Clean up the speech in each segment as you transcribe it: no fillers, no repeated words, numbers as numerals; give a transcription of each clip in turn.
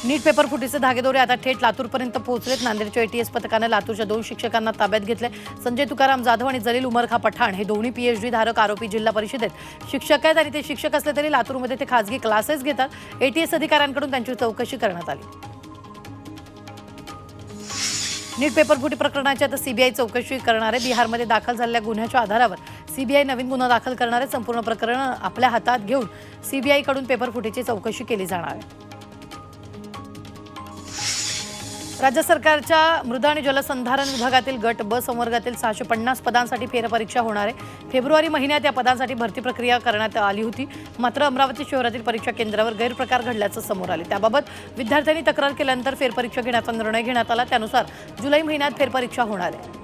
नीट paper फुटीचे धागेदोरे आता थेट लातूरपर्यंत पोहोचलेत। नांदेडच्या एटीएस पथकाने लातूरच्या 2 शिक्षकांना ताब्यात घेतले। संजय तुकाराम जाधव आणि जलील उमर खा पठाण हे दोन्ही पीएचडी धारक आरोपी जिल्हा परिषदेत शिक्षक आहेत आणि ते शिक्षक असले तरी लातूरमध्ये ते खासगी क्लासेस घेतात। एटीएस अधिकाऱ्यांकडून त्यांची चौकशी करण्यात आली। नीट पेपर फुटी प्रकरणाची आता सीबीआय चौकशी करणार आहे। बिहारमध्ये दाखल झालेल्या गुन्ह्याच्या आधारावर सीबीआय नवीन गुन्हा दाखल करणार आहे। संपूर्ण प्रकरण आपल्या हातात घेऊन सीबीआयकडून पेपर फुटीची चौकशी केली जाणार आहे। राज्य सरकारच्या मृदा आणि जलसंधारण विभागातील गट ब संवर्गातील 650 पदांसाठी फेरपरीक्षा होणार आहे। फेब्रुवारी महिन्यात या पदांसाठी भरती प्रक्रिया करण्यात आली होती। मात्र अमरावती शहरातील परीक्षा केंद्रावर गैरप्रकार घडल्याचं समोर आले। त्याबाबत विद्यार्थ्यांनी तक्रार केल्यानंतर फेरपरीक्षा घेण्याचा निर्णय घेण्यात आला। त्यानुसार जुलै महिन्यात फेरपरीक्षा होणार आहे।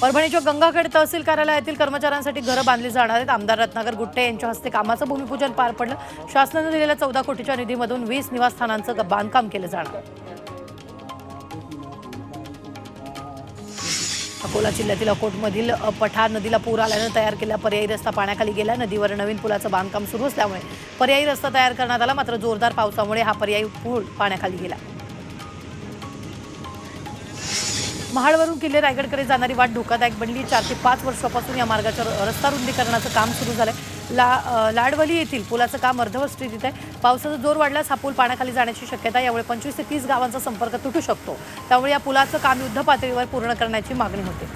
परभणीच्या गंगाखेड तहसील कार्यालयातील कर्मचाऱ्यांसाठी घरं बांधली जाणार आहेत। आमदार रत्नाकर गुट्टे यांच्या हस्ते कामाचं भूमिपूजन पार पडलं। शासनाने दिलेल्या 14 कोटीच्या निधीमधून 20 निवासस्थानांचं बांधकाम केलं जाणार। अकोला जिल्ह्यातील अकोटमधील पठार नदीला पूर आल्यानं तयार केलेला पर्यायी रस्ता पाण्याखाली गेला। नदीवर नवीन पुलाचं बांधकाम सुरू असल्यामुळे पर्यायी रस्ता तयार करण्यात आला। मात्र जोरदार पावसामुळे हा पर्यायी पूल पाण्याखाली गेला। महाडवरून किल्ले रायगडकडे जाणारी वाट धोकादायक बनली। 4 ते 5 वर्षांपासून या मार्गाच्या रस्ता रुंदीकरणाचं काम सुरू झालंय। लाडवली येथील पुलाचं काम अर्धवट स्थितीत आहे। पावसाचा जोर वाढल्यास हा पूल पाण्याखाली जाण्याची शक्यता आहे। यामुळे 25 ते 30 गावांचा संपर्क तुटू शकतो। त्यामुळे या पुलाचं काम युद्धपातळीवर पूर्ण करण्याची मागणी होते।